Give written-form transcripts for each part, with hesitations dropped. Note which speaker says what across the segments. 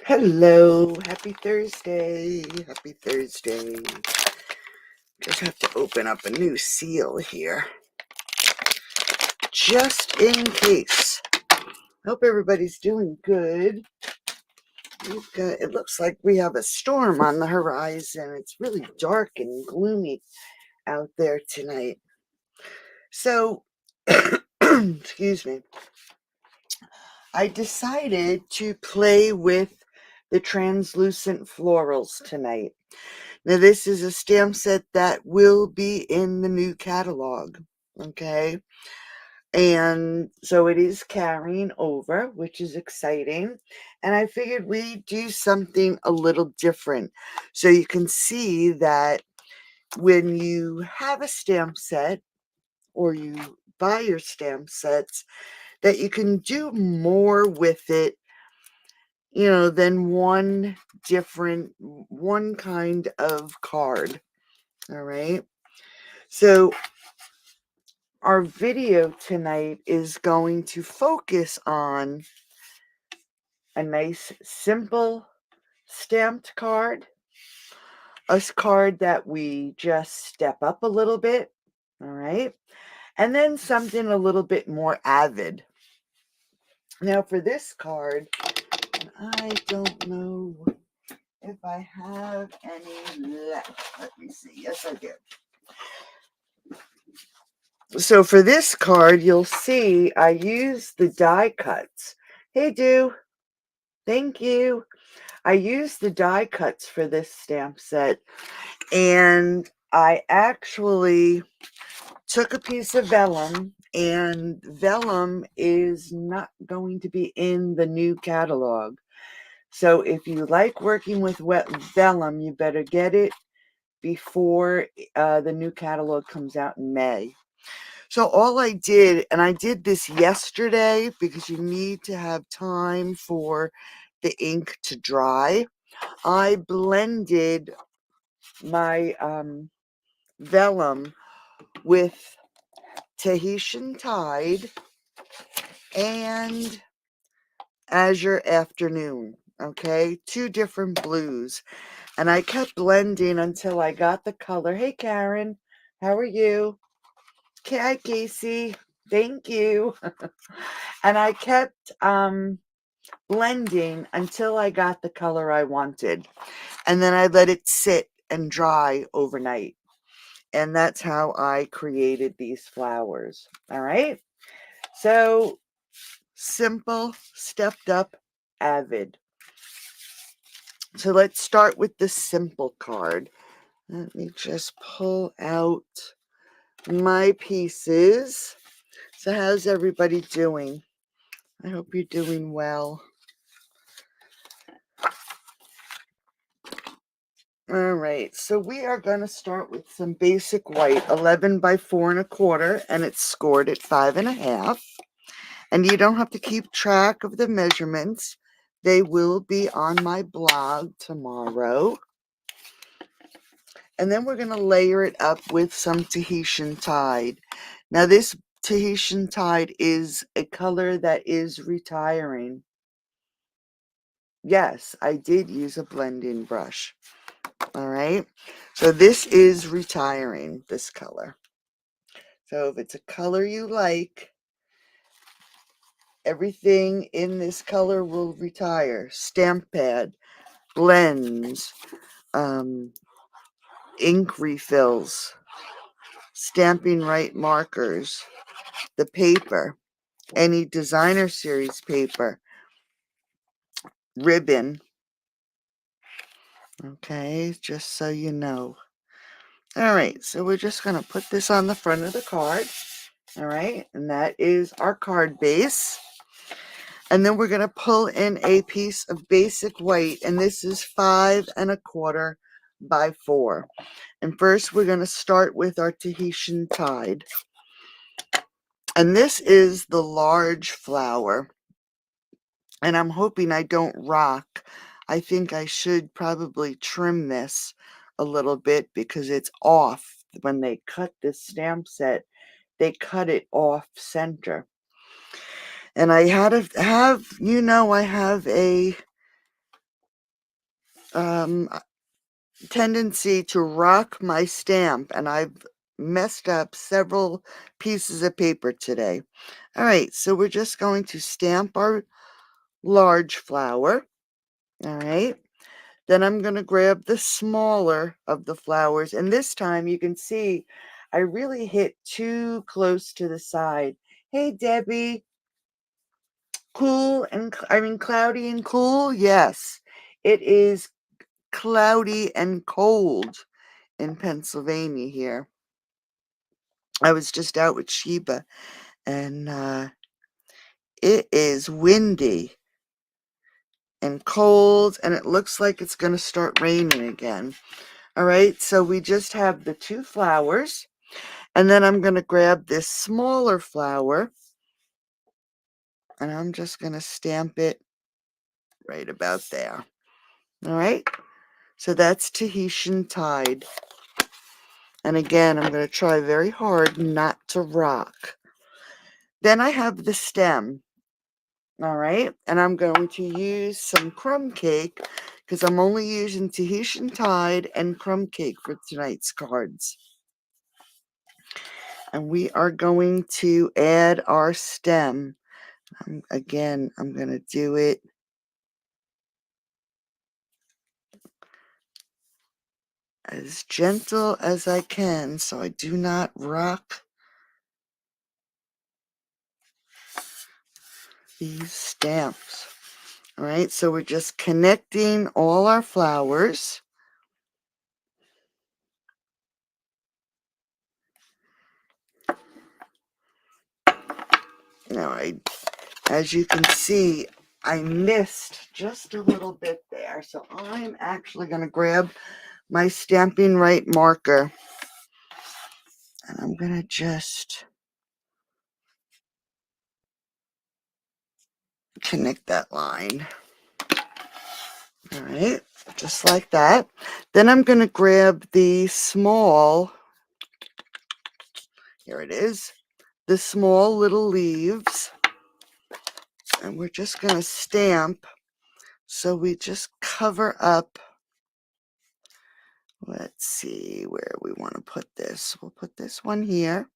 Speaker 1: Hello, happy Thursday. Happy Thursday. Just have to open up a new seal here. Just in case. Hope everybody's doing good. It looks like we have a storm on the horizon. It's really dark and gloomy out there tonight. So, excuse me. I decided to play with the translucent florals tonight. Now, this is a stamp set that will be in the new catalog, okay? And so it is carrying over, which is exciting. And I figured we'd do something a little different. So you can see that when you have a stamp set or you buy your stamp sets, that you can do more with it, than one kind of card. All right. So our video tonight is going to focus on a nice, simple stamped card, a card that we just step up a little bit, all right, and then something a little bit more avid. Now for this card, I don't know if I have any left. Let me see. Yes, I do. So for this card, you'll see I use the die cuts. Hey, Do. Thank you. I used the die cuts for this stamp set, and I actually took a piece of vellum, and vellum is not going to be in the new catalog. So if you like working with wet vellum, you better get it before the new catalog comes out in May. So all I did, and I did this yesterday because you need to have time for the ink to dry. I blended my vellum with Tahitian Tide and Azure Afternoon, okay? Two different blues. And I kept blending until I got the color. Hey, Karen, how are you? Hi, Casey. Thank you. And I kept blending until I got the color I wanted. And then I let it sit and dry overnight. And that's how I created these flowers. All right. So simple, stepped up, avid. So let's start with the simple card. Let me just pull out my pieces. So how's everybody doing? I hope you're doing well. All right, so we are going to start with some basic white, 11 by 4 1/4, and it's scored at 5 1/2. And you don't have to keep track of the measurements. They will be on my blog tomorrow. And then we're going to layer it up with some Tahitian Tide. Now this Tahitian Tide is a color that is retiring. Yes, I did use a blending brush. All right, so this is retiring, this color. So if it's a color you like, everything in this color will retire. Stamp pad, blends, ink refills, Stamping Right markers, the paper, any designer series paper, ribbon. Okay, just so you know. All right, so we're just going to put this on the front of the card. All right, and that is our card base. And then we're going to pull in a piece of basic white, and this is 5 1/4 by 4. And first we're going to start with our Tahitian Tide. And this is the large flower. And I'm hoping I don't rock. I think I should probably trim this a little bit because it's off. When they cut this stamp set, they cut it off center. And I had to have, I have a tendency to rock my stamp, and I've messed up several pieces of paper today. All right, so we're just going to stamp our large flower. All right. Then I'm going to grab the smaller of the flowers. And this time you can see I really hit too close to the side. Hey, Debbie. Cool and, cloudy and cool? Yes, it is cloudy and cold in Pennsylvania here. I was just out with Sheba, and it is windy and cold, and it looks like it's going to start raining again. All right, so we just have the two flowers, and then I'm going to grab this smaller flower, and I'm just going to stamp it right about there. All right, so that's Tahitian Tide. And again, I'm going to try very hard not to rock. Then I have the stem. All right, and I'm going to use some crumb cake because I'm only using Tahitian Tide and crumb cake for tonight's cards. And we are going to add our stem. Again, I'm going to do it as gentle as I can so I do not rock these stamps. All right, so we're just connecting all our flowers. Now, as you can see, I missed just a little bit there. So I'm actually going to grab my Stamping Right marker. And I'm going to just connect that line. All right, just like that. Then I'm going to grab the small, here it is, the small little leaves. And we're just going to stamp. So we just cover up. Let's see where we want to put this. We'll put this one here.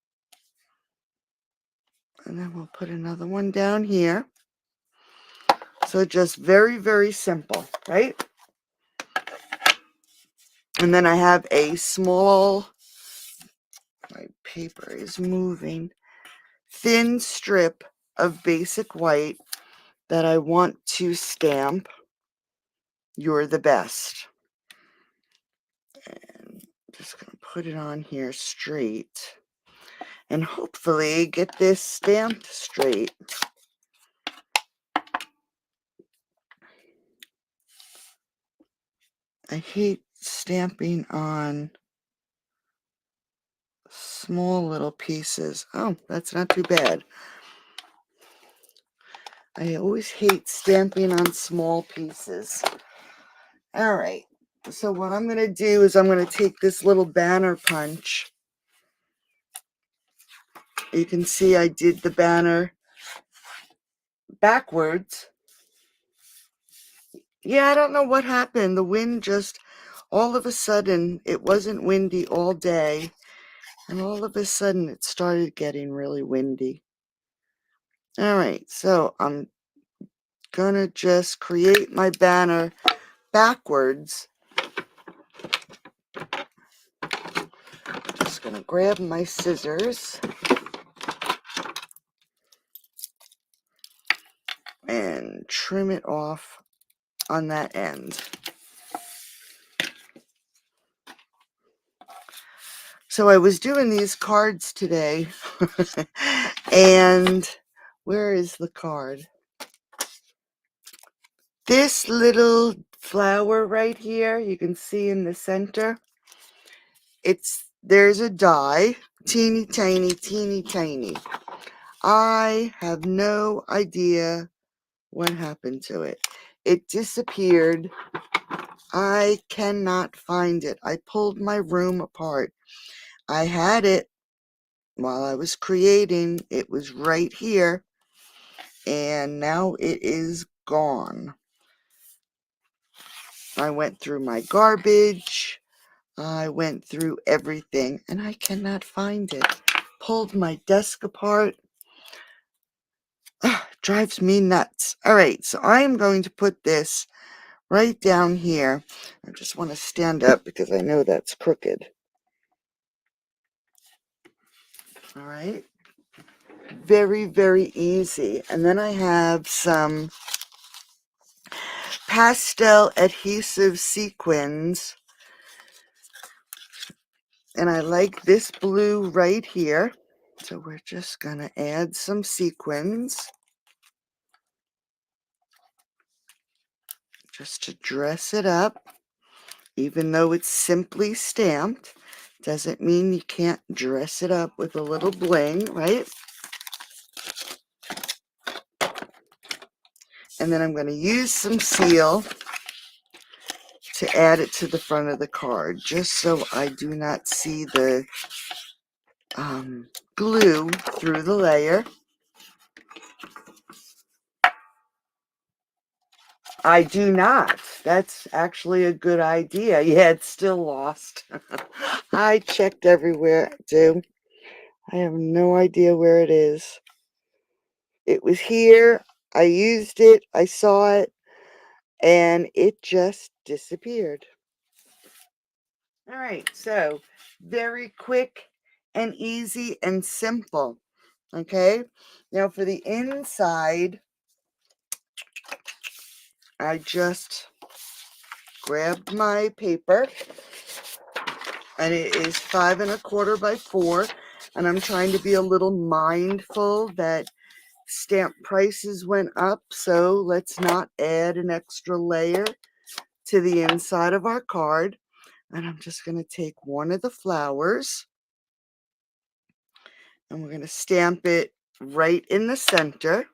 Speaker 1: And then we'll put another one down here. So just very, very simple, right? And then I have a small, my paper is moving, thin strip of basic white that I want to stamp "You're the Best." And I'm just going to put it on here straight and hopefully get this stamped straight. I hate stamping on small little pieces. Oh, that's not too bad. I always hate stamping on small pieces. All right, so what I'm going to do is I'm going to take this little banner punch. You can see I did the banner backwards. Yeah, I don't know what happened. The wind just, all of a sudden, it wasn't windy all day. And all of a sudden, it started getting really windy. All right, so I'm going to just create my banner backwards. Just going to grab my scissors and trim it off on that end. So I was doing these cards today, and where is the card? This little flower right here, you can see in the center, there's a die, teeny tiny, teeny tiny. I have no idea what happened to it. It disappeared. I cannot find it. I pulled my room apart. I had it while I was creating. It was right here, and now it is gone. I went through my garbage. I went through everything and I cannot find it. Pulled my desk apart. Drives me nuts. All right, so I am going to put this right down here. I just want to stand up because I know that's crooked. All right. Very, very easy. And then I have some pastel adhesive sequins. And I like this blue right here. So we're just going to add some sequins just to dress it up. Even though it's simply stamped, doesn't mean you can't dress it up with a little bling, right? And then I'm going to use some seal to add it to the front of the card, just so I do not see the glue through the layer. I do not. That's actually a good idea. Yeah, it's still lost. I checked everywhere, too. I have no idea where it is. It was here. I used it. I saw it. And it just disappeared. All right, so very quick and easy and simple. Okay, now for the inside, I just grabbed my paper, and it is 5 1/4 by 4, and I'm trying to be a little mindful that stamp prices went up, so let's not add an extra layer to the inside of our card. And I'm just going to take one of the flowers, and we're going to stamp it right in the center.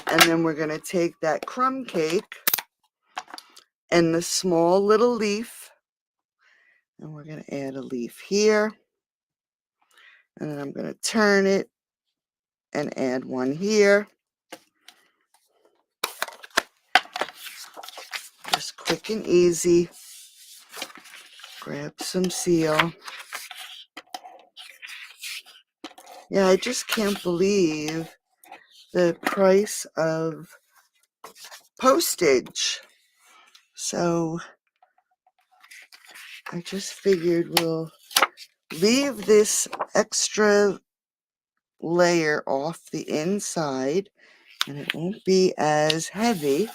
Speaker 1: And then we're going to take that crumb cake and the small little leaf, and we're going to add a leaf here. And then I'm going to turn it and add one here. Just quick and easy. Grab some seal. Yeah, I just can't believe the price of postage. So I just figured we'll leave this extra layer off the inside, and it won't be as heavy.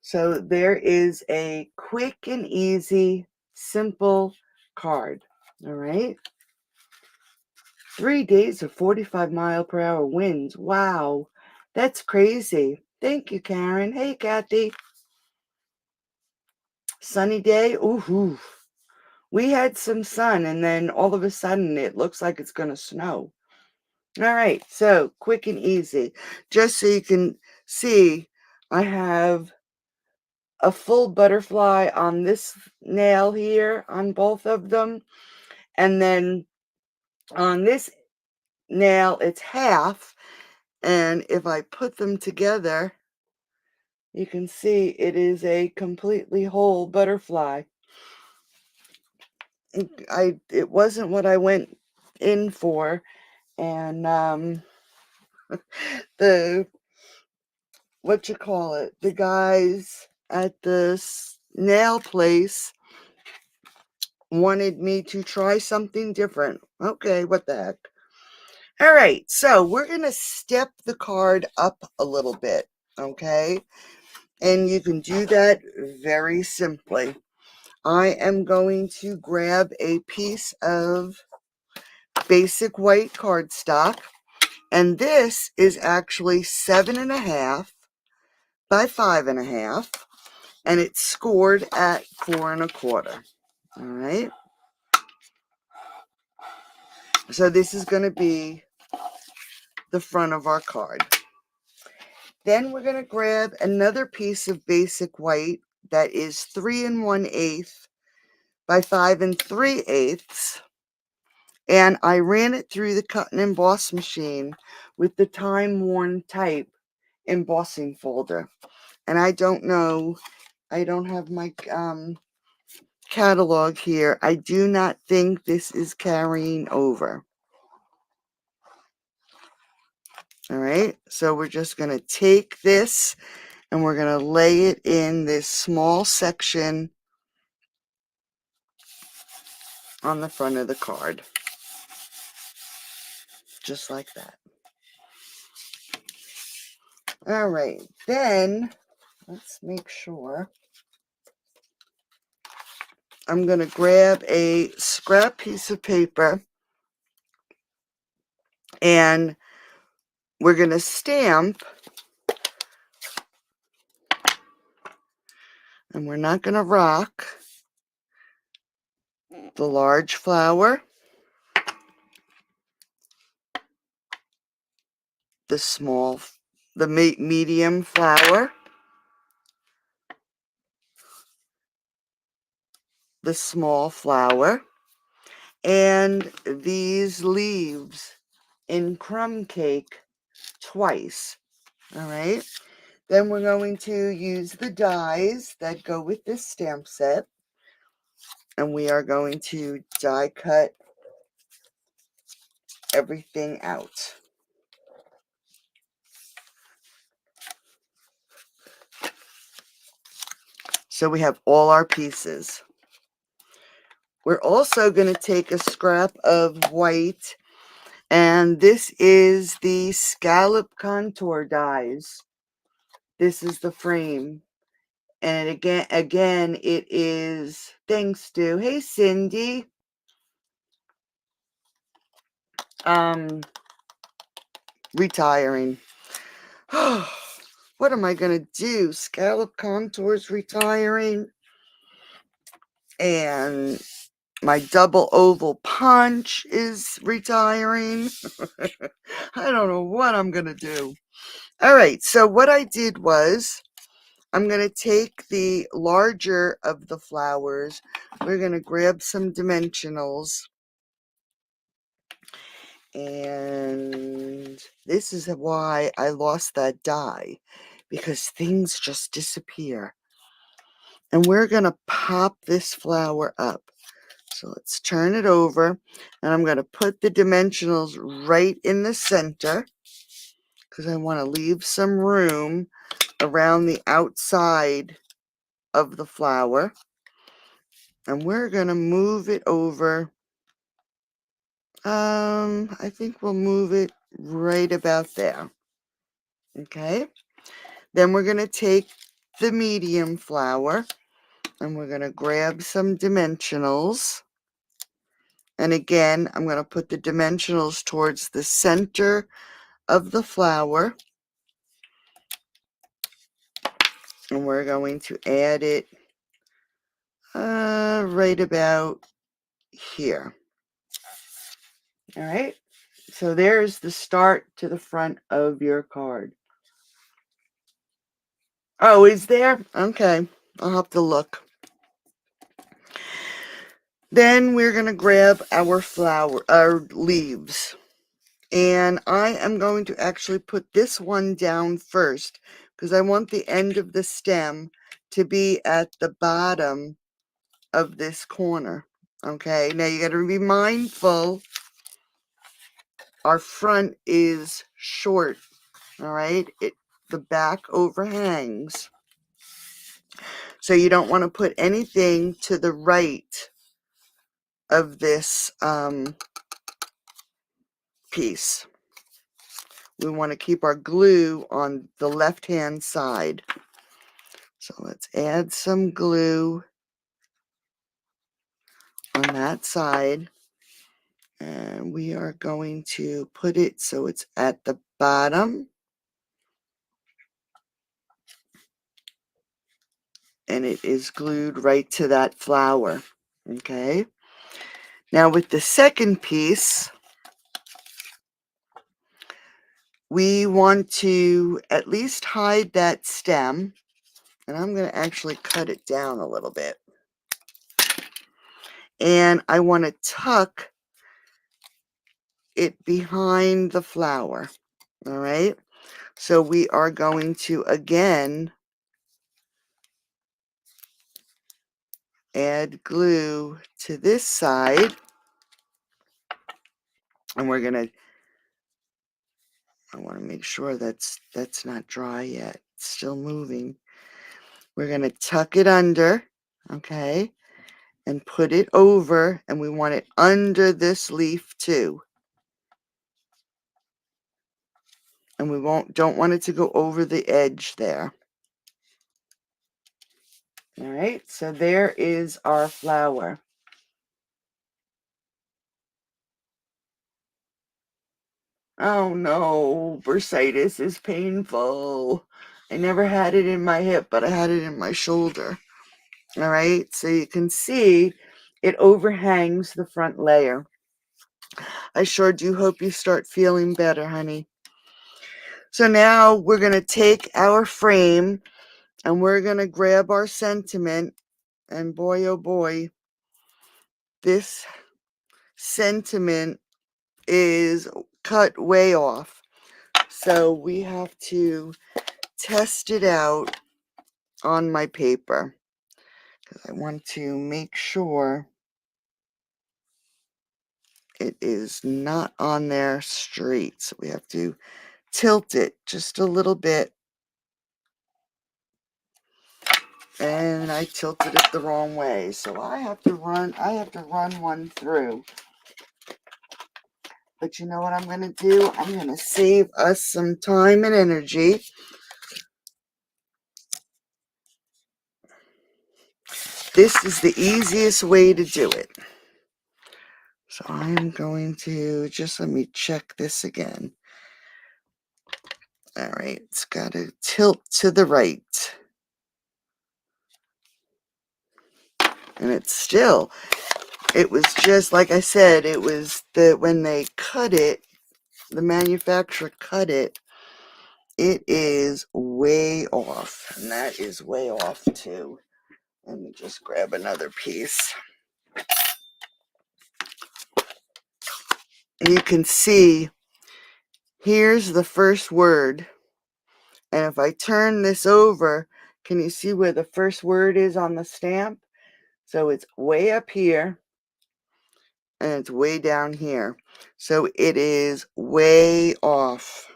Speaker 1: So there is a quick and easy, simple card. All right. 3 days of 45-mile-per-hour winds. Wow. That's crazy. Thank you, Karen. Hey, Kathy. Sunny day. Ooh. We had some sun, and then all of a sudden it looks like it's going to snow. All right. So quick and easy. Just so you can see, I have a full butterfly on this nail here, on both of them, and then on this nail it's half, and if I put them together you can see it is a completely whole butterfly. It wasn't what I went in for, and the the guys at the nail place wanted me to try something different. Okay, what the heck. All right, so we're going to step the card up a little bit, okay? And you can do that very simply. I am going to grab a piece of basic white cardstock, and this is actually 7 1/2 by 5 1/2, and it's scored at 4 1/4. All right. So this is going to be the front of our card. Then we're going to grab another piece of basic white that is 3 1/8 by 5 3/8, And I ran it through the cut and emboss machine with the time-worn type embossing folder. And I don't know, I don't have my catalog here. I do not think this is carrying over. All right, so we're just going to take this and we're going to lay it in this small section on the front of the card. Just like that. All right, then let's make sure. I'm going to grab a scrap piece of paper and we're going to stamp, and we're not going to rock the large flower, the medium flower, the small flower, and these leaves in crumb cake twice. All right. Then we're going to use the dies that go with this stamp set, and we are going to die cut everything out. So we have all our pieces. We're also going to take a scrap of white, and this is the scallop contour dies. This is the frame. And again, it is, thanks, Stu. Hey, Cindy. Retiring. What am I going to do? Scallop contours retiring. And my double oval punch is retiring. I don't know what I'm going to do. All right, so what I did was I'm going to take the larger of the flowers. We're going to grab some dimensionals. And this is why I lost that die, because things just disappear. And we're going to pop this flower up. So let's turn it over, and I'm going to put the dimensionals right in the center because I want to leave some room around the outside of the flower. And we're going to move it over. I think we'll move it right about there. Okay. Then we're going to take the medium flower and we're going to grab some dimensionals. And again, I'm going to put the dimensionals towards the center of the flower. And we're going to add it right about here. All right. So there's the start to the front of your card. Oh, is there? Okay. I'll have to look. Then we're going to grab our leaves. And I am going to actually put this one down first because I want the end of the stem to be at the bottom of this corner. Okay, now you got to be mindful. Our front is short. All right, the back overhangs. So you don't want to put anything to the right of this piece. We want to keep our glue on the left-hand side. So let's add some glue on that side. And we are going to put it so it's at the bottom. And it is glued right to that flower. Okay. Now with the second piece, we want to at least hide that stem. And I'm going to actually cut it down a little bit. And I want to tuck it behind the flower. All right. So we are going to again add glue to this side, and we're going to, I want to make sure that's not dry yet. It's still moving. We're going to tuck it under, okay, and put it over, and we want it under this leaf too. And we don't want it to go over the edge there. All right, so there is our flower. Oh no, bursitis is painful. I never had it in my hip, but I had it in my shoulder. All right, so you can see it overhangs the front layer. I sure do hope you start feeling better, honey. So now we're going to take our frame and we're going to grab our sentiment. And boy, oh boy, this sentiment is cut way off. So we have to test it out on my paper because I want to make sure it is not on there straight. So we have to tilt it just a little bit. And I tilted it the wrong way. So I have to run one through. But you know what I'm going to do? I'm going to save us some time and energy. This is the easiest way to do it. So I'm going to just let me check this again. All right, it's got to tilt to the right. And it was just like I said, it was when they cut it, the manufacturer cut it, it is way off. And that is way off too. Let me just grab another piece. And you can see, here's the first word. And if I turn this over, can you see where the first word is on the stamp? So it's way up here and it's way down here. So it is way off.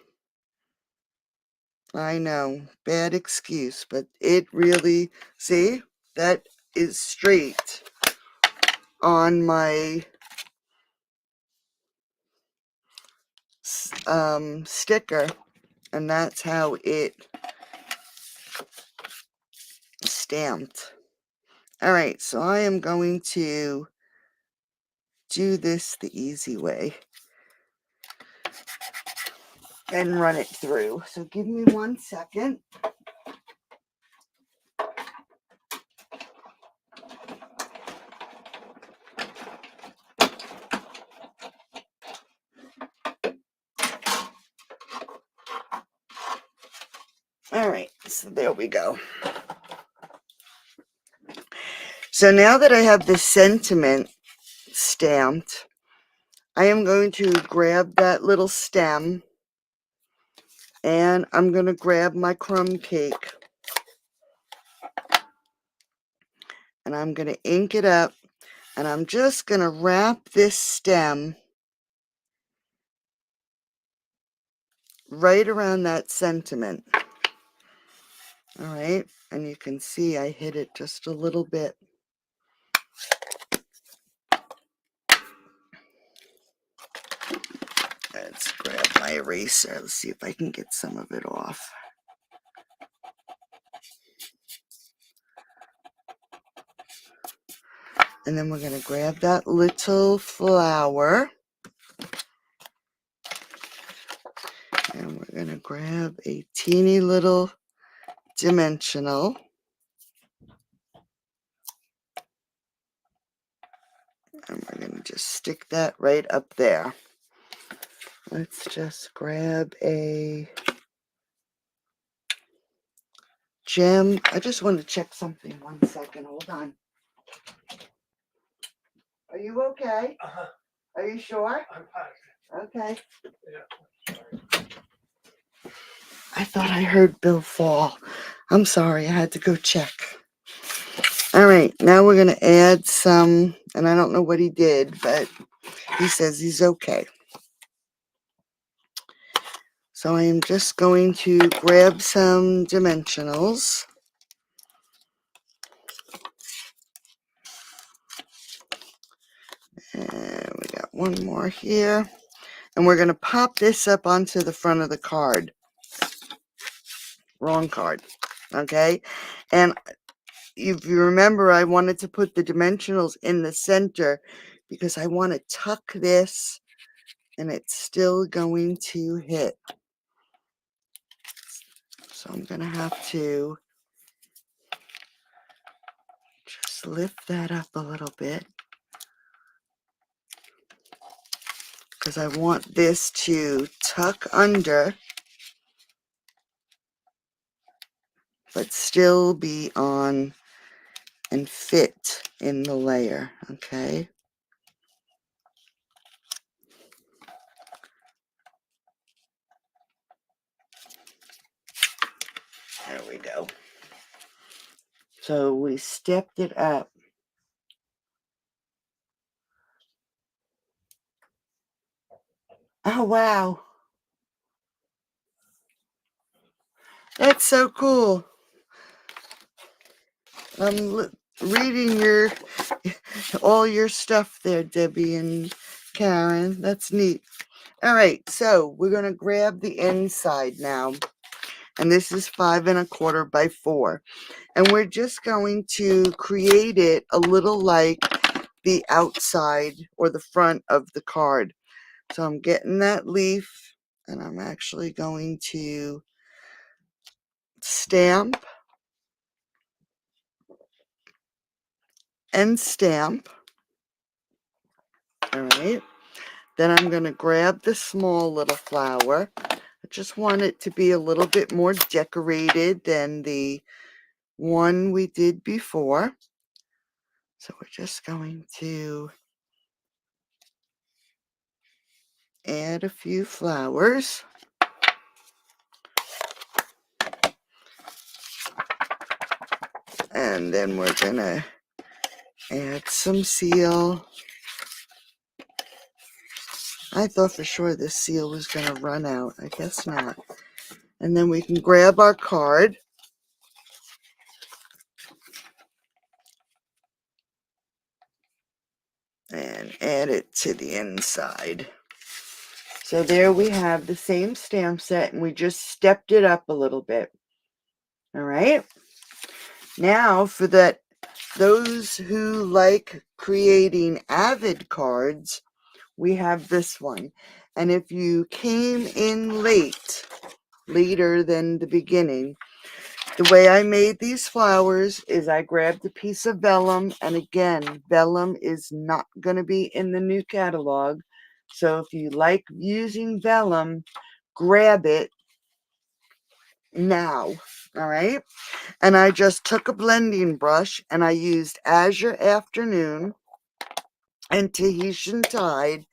Speaker 1: I know, bad excuse, but it really, see, that is straight on my sticker, and that's how it stamped. All right, so I am going to do this the easy way and run it through. So give me 1 second. All right, so there we go. So now that I have the sentiment stamped, I am going to grab that little stem and I'm going to grab my crumb cake and I'm going to ink it up, and I'm just going to wrap this stem right around that sentiment. All right, and you can see I hit it just a little bit. Let's grab my eraser. Let's see if I can get some of it off. And then we're going to grab that little flower. And we're going to grab a teeny little dimensional. And we're going to just stick that right up there. Let's just grab a gem. I just want to check something. 1 second. Hold on. Are you okay?
Speaker 2: Uh-huh.
Speaker 1: Are you sure?
Speaker 2: I'm fine.
Speaker 1: Okay. I thought I heard Bill fall. I'm sorry, I had to go check. All right, now we're going to add some, and I don't know what he did, but he says he's okay. So I am just going to grab some dimensionals. And we got one more here. And we're going to pop this up onto the front of the card. Wrong card. Okay? And if you remember, I wanted to put the dimensionals in the center because I want to tuck this and it's still going to hit. So I'm going to have to just lift that up a little bit because I want this to tuck under but still be on and fit in the layer. Okay? There we go. So we stepped it up. Oh, wow. That's so cool. I'm reading all your stuff there, Debbie and Karen. That's neat. All right, so we're going to grab the inside now. And this is 5 1/4 by 4. And we're just going to create it a little like the outside or the front of the card. So I'm getting that leaf and I'm actually going to stamp and stamp. All right. Then I'm going to grab the small little flower. I just want it to be a little bit more decorated than the one we did before. So we're just going to add a few flowers. And then we're going to add some seal. I thought for sure this seal was going to run out. I guess not. And then we can grab our card. And add it to the inside. So there we have the same stamp set, and we just stepped it up a little bit. All right. Now for those who like creating avid cards, we have this one. And if you came in later than the beginning, the way I made these flowers is I grabbed a piece of vellum, and again, vellum is not going to be in the new catalog. So if you like using vellum, grab it now. All right. And I just took a blending brush and I used Azure Afternoon and Tahitian Tide,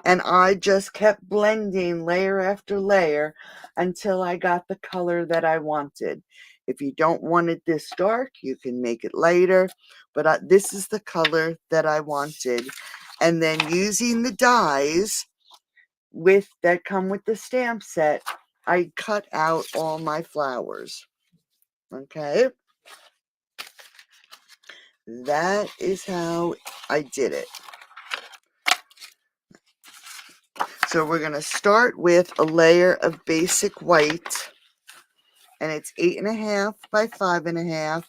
Speaker 1: and I just kept blending layer after layer until I got the color that I wanted. If you don't want it this dark, you can make it lighter, but this is the color that I wanted. And then using the dies that come with the stamp set, I cut out all my flowers. Okay? That is how I did it. So we're going to start with a layer of basic white, and it's 8 1/2 by 5 1/2,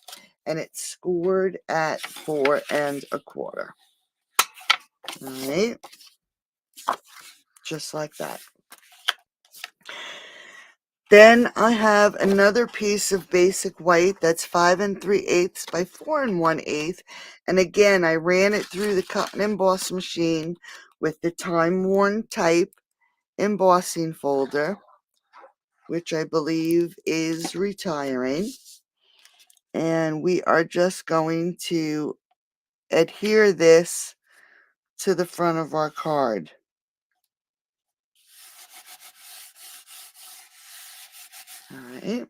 Speaker 1: and it's scored at 4 1/4. All right, just like that. Then I have another piece of basic white that's 5 3/8 by 4 1/8, and again I ran it through the cut and emboss machine with the time worn type embossing folder, which I believe is retiring. And we are just going to adhere this to the front of our card. All right.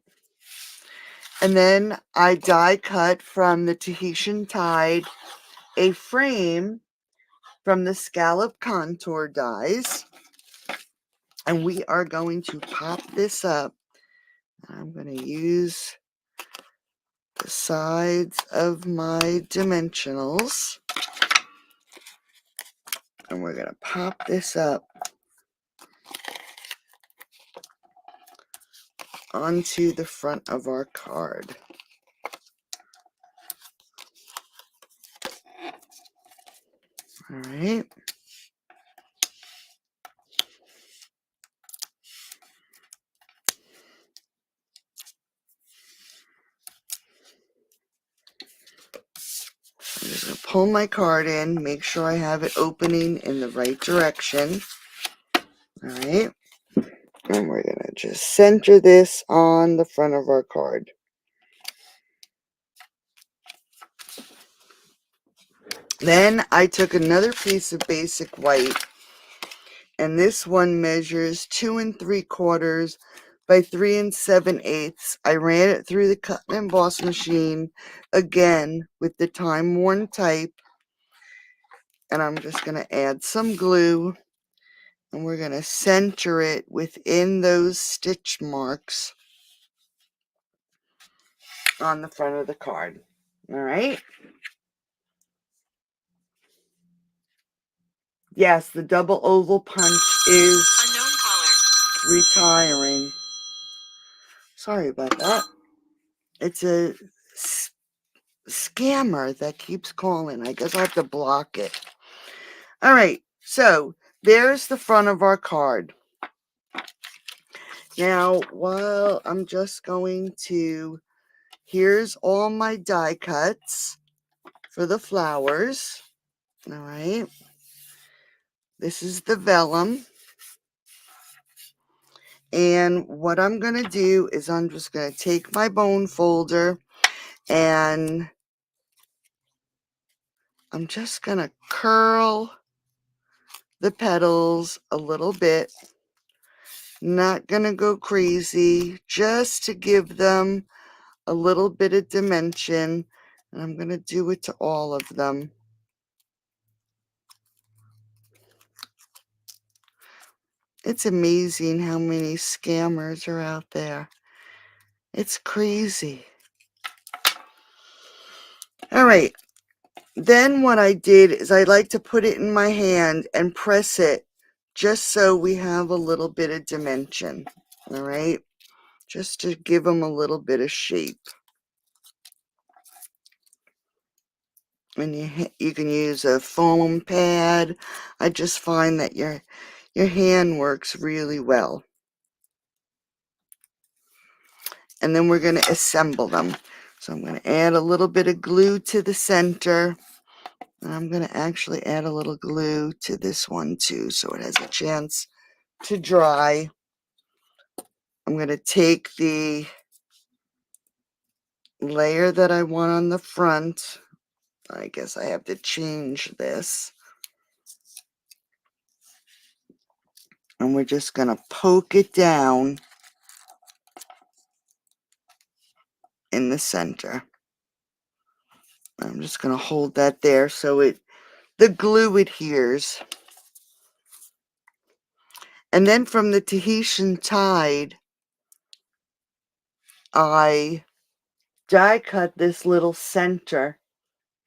Speaker 1: And then I die cut from the Tahitian Tide a frame from the scallop contour dies. And we are going to pop this up. I'm going to use the sides of my dimensionals. And we're going to pop this up onto the front of our card. All right. I'm just going to pull my card in, make sure I have it opening in the right direction. All right. And we're going to just center this on the front of our card. Then I took another piece of basic white, and this one measures 2 3/4 by 3 7/8. I ran it through the cut and emboss machine again with the time worn type, and I'm just going to add some glue, and we're going to center it within those stitch marks on the front of the card. All right. Yes, the double oval punch is retiring. Sorry about that. It's a scammer that keeps calling. I guess I'll have to block it. All right, so there's the front of our card. Now, while I'm just going to, here's all my die cuts for the flowers. All right. This is the vellum. And what I'm going to do is I'm just going to take my bone folder and I'm just going to curl the petals a little bit. Not going to go crazy, just to give them a little bit of dimension. And I'm going to do it to all of them. It's amazing how many scammers are out there. It's crazy. All right. Then what I did is I like to put it in my hand and press it just so we have a little bit of dimension. All right. Just to give them a little bit of shape. And you can use a foam pad. I just find that your hand works really well. And then we're going to assemble them. So I'm going to add a little bit of glue to the center. And I'm going to actually add a little glue to this one too, so it has a chance to dry. I'm going to take the layer that I want on the front. I guess I have to change this. And we're just going to poke it down in the center. I'm just going to hold that there so the glue adheres. And then from the Tahitian Tide, I die cut this little center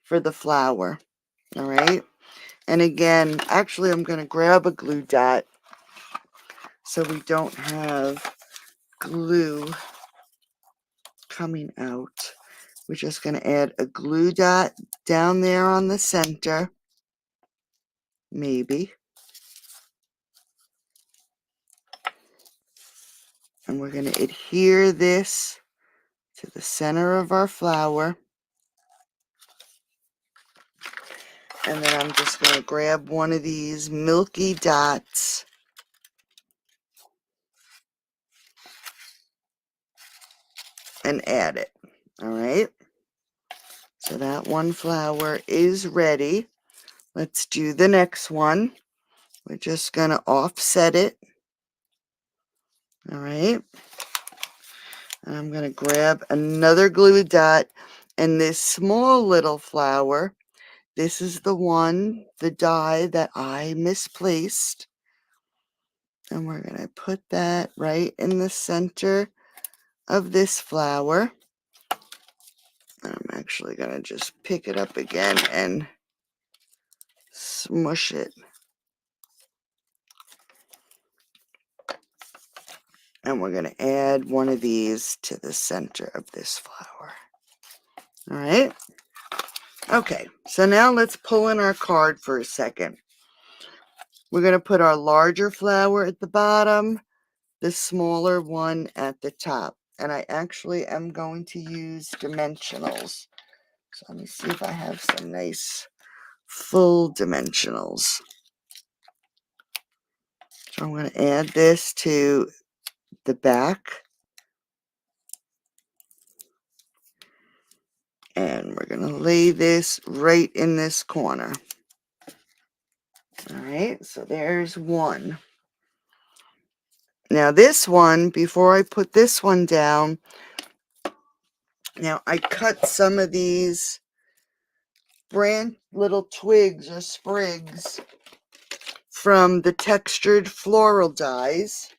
Speaker 1: for the flower. All right. And again, actually, I'm going to grab a glue dot so we don't have glue coming out. We're just going to add a glue dot down there on the center. Maybe. And we're going to adhere this to the center of our flower. And then I'm just going to grab one of these milky dots and add it. All right. So that one flower is ready. Let's do the next one. We're just going to offset it. All right. And I'm going to grab another glue dot, and this small little flower, this is the die that I misplaced. And we're going to put that right in the center of this flower. I'm actually going to just pick it up again and smush it. And we're going to add one of these to the center of this flower. All right. Okay, so now let's pull in our card for a second. We're going to put our larger flower at the bottom, the smaller one at the top. And I actually am going to use dimensionals. So let me see if I have some nice full dimensionals. So I'm going to add this to the back. And we're going to lay this right in this corner. All right, so there's one. Now this one, before I put this one down, now I cut some of these little twigs or sprigs from the textured floral dies.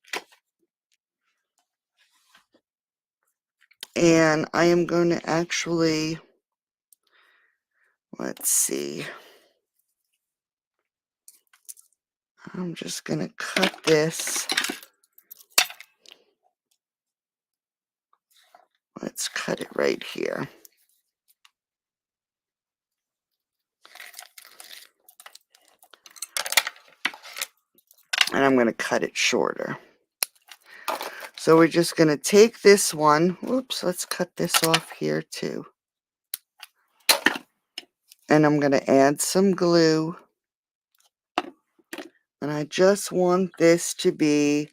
Speaker 1: And I am going to actually, let's see. I'm just going to cut this. Let's cut it right here. And I'm going to cut it shorter. So we're just going to take this one. Whoops, let's cut this off here too. And I'm going to add some glue. And I just want this to be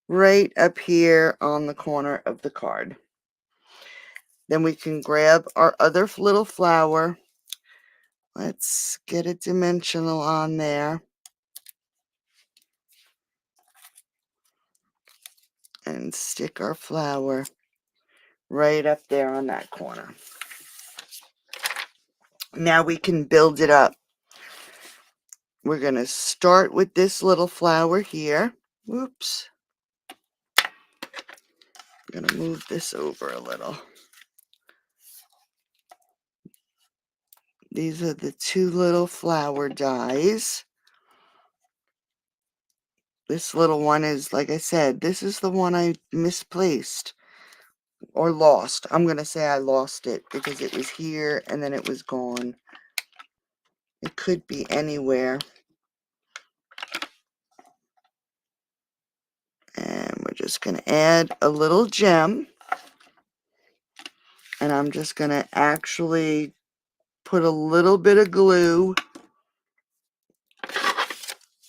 Speaker 1: right up here on the corner of the card. Then we can grab our other little flower. Let's get a dimensional on there. And stick our flower right up there on that corner. Now we can build it up. We're going to start with this little flower here. Whoops. I'm going to move this over a little. These are the two little flower dies. This little one is, like I said, this is the one I misplaced or lost. I'm going to say I lost it because it was here and then it was gone. It could be anywhere. And we're just going to add a little gem. And I'm just going to actually put a little bit of glue.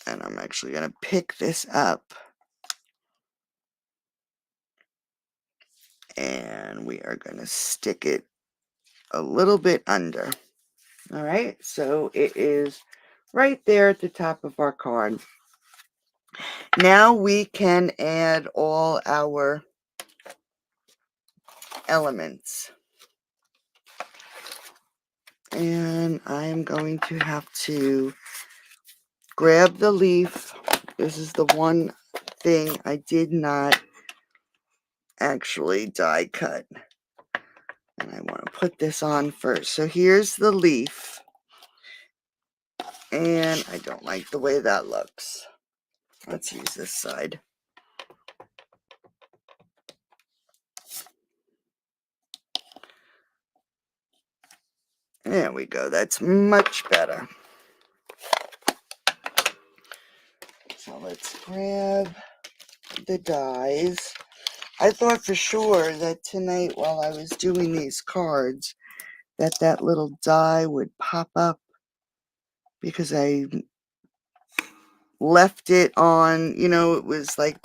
Speaker 1: And I'm actually going to pick this up. And we are going to stick it a little bit under. All right, so it is right there at the top of our card. Now we can add all our elements. And I'm going to have to grab the leaf. This is the one thing I did not actually die cut. And I want to put this on first. So here's the leaf. And I don't like the way that looks. Let's use this side. There we go. That's much better. So let's grab the dies. I thought for sure that tonight while I was doing these cards that little die would pop up because I left it on, it was like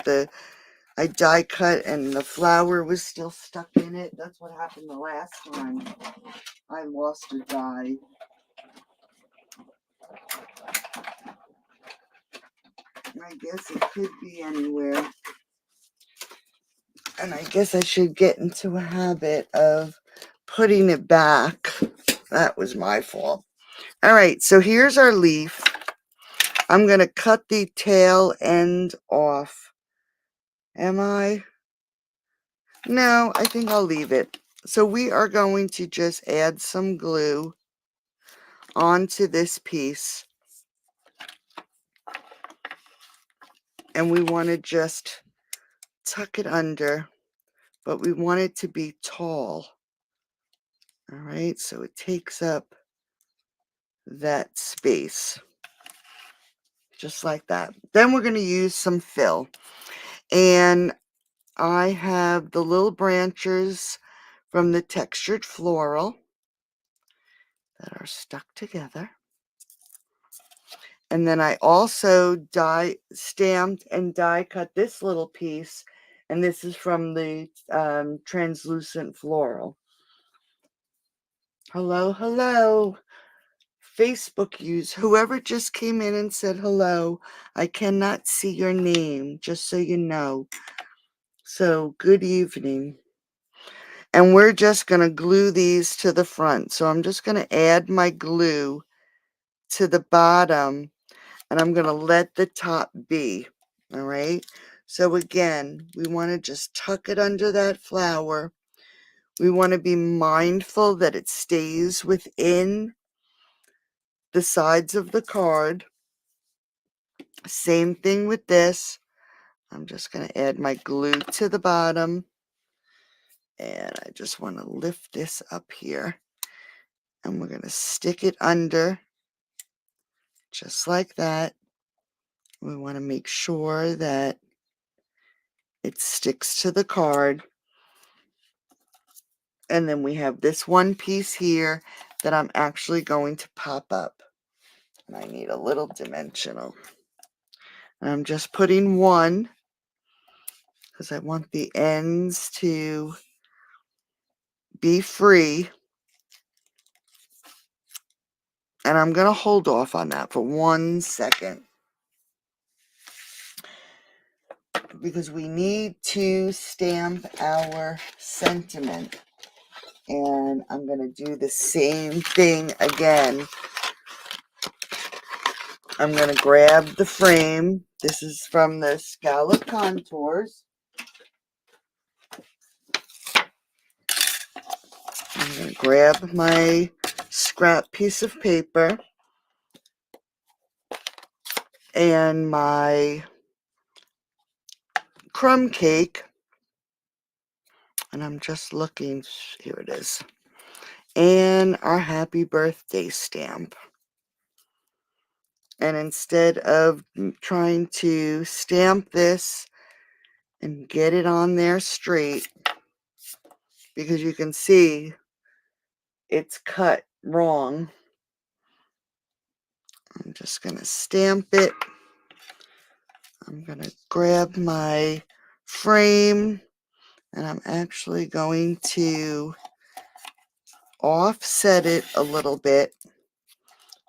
Speaker 1: I die cut and the flower was still stuck in it. That's what happened the last time I lost a die. I guess it could be anywhere. And I guess I should get into a habit of putting it back. That was my fault. All right, so here's our leaf. I'm going to cut the tail end off. Am I? No, I think I'll leave it. So we are going to just add some glue onto this piece. And we want to just tuck it under, but we want it to be tall. All right, so it takes up that space. Just like that. Then we're going to use some fill. And I have the little branches from the textured floral that are stuck together. And then I also stamped and die cut this little piece. And this is from the translucent floral. Hello, hello. Facebook use. Whoever just came in and said hello, I cannot see your name, just so you know. So, good evening. And we're just going to glue these to the front. So I'm just going to add my glue to the bottom, and I'm going to let the top be. All right. So again, we want to just tuck it under that flower. We want to be mindful that it stays within the sides of the card. Same thing with this. I'm just going to add my glue to the bottom. And I just want to lift this up here. And we're going to stick it under just like that. We want to make sure that it sticks to the card. And then we have this one piece here that I'm actually going to pop up. And I need a little dimensional. And I'm just putting one because I want the ends to be free. And I'm going to hold off on that for 1 second, because we need to stamp our sentiment. And I'm going to do the same thing again. I'm going to grab the frame. This is from the Scallop Contours. I'm going to grab my scrap piece of paper and my crumb cake. And I'm just looking. Here it is. And our happy birthday stamp. And instead of trying to stamp this and get it on there straight, because you can see it's cut wrong, I'm just going to stamp it. I'm going to grab my frame, and I'm actually going to offset it a little bit.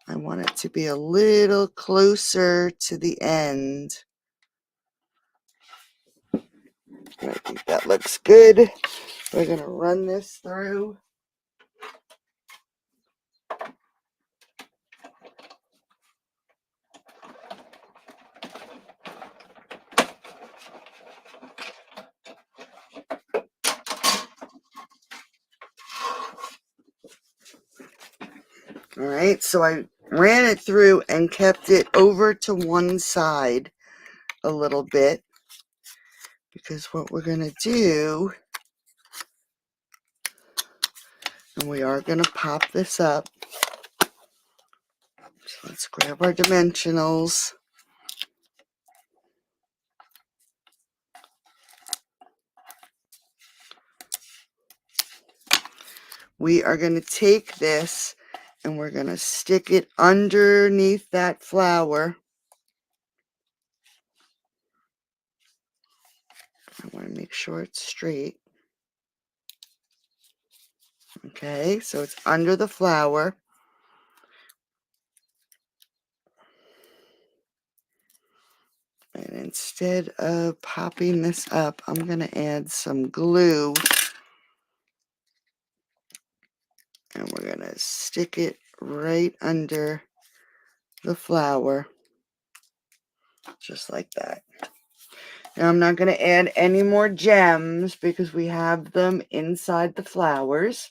Speaker 1: I want it to be a little closer to the end. I think that looks good. We're going to run this through. All right, so I ran it through and kept it over to one side a little bit, because what we're going to do, and we are going to pop this up. So let's grab our dimensionals. We are going to take this and we're going to stick it underneath that flower. I want to make sure it's straight. Okay, so it's under the flower. And instead of popping this up, I'm going to add some glue. And we're going to stick it right under the flower. Just like that. Now I'm not going to add any more gems because we have them inside the flowers.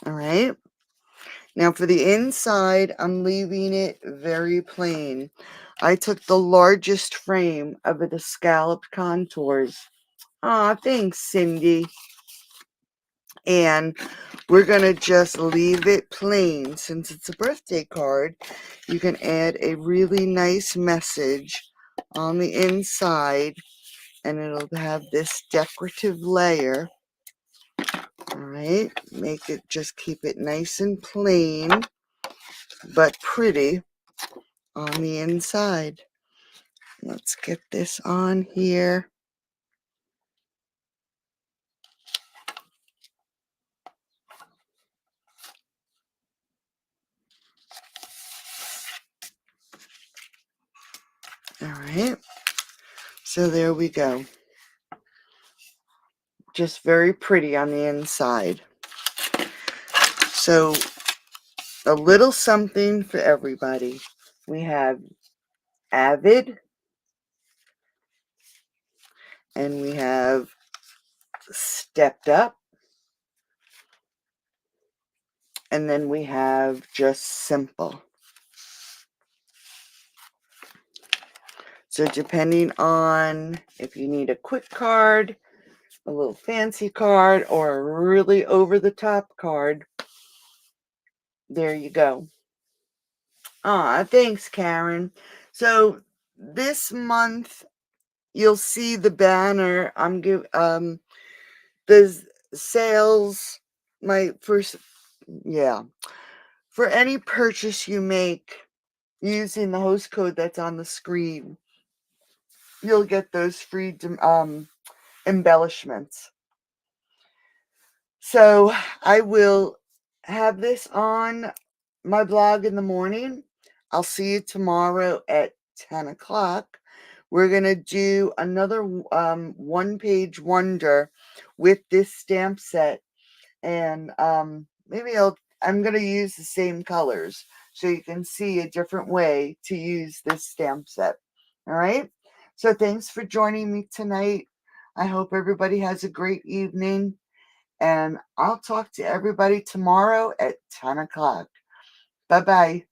Speaker 1: All right. Now for the inside, I'm leaving it very plain. I took the largest frame of the scalloped contours. Aw, thanks, Cindy. And we're going to just leave it plain. Since it's a birthday card, you can add a really nice message on the inside, and it'll have this decorative layer. All right, just keep it nice and plain, but pretty on the inside. Let's get this on here. All right, so there we go. Just very pretty on the inside. So a little something for everybody. We have Avid, and we have Stepped Up, and then we have just Simple. So depending on if you need a quick card, a little fancy card, or a really over-the-top card, there you go. Aw, thanks, Karen. So this month, you'll see the banner. The sales, my first, yeah. For any purchase you make using the host code that's on the screen, you'll get those free embellishments. So I will have this on my blog in the morning. I'll see you tomorrow at 10 o'clock. We're going to do another one-page wonder with this stamp set. And maybe I'm going to use the same colors so you can see a different way to use this stamp set. All right. So thanks for joining me tonight. I hope everybody has a great evening. And I'll talk to everybody tomorrow at 10 o'clock. Bye-bye.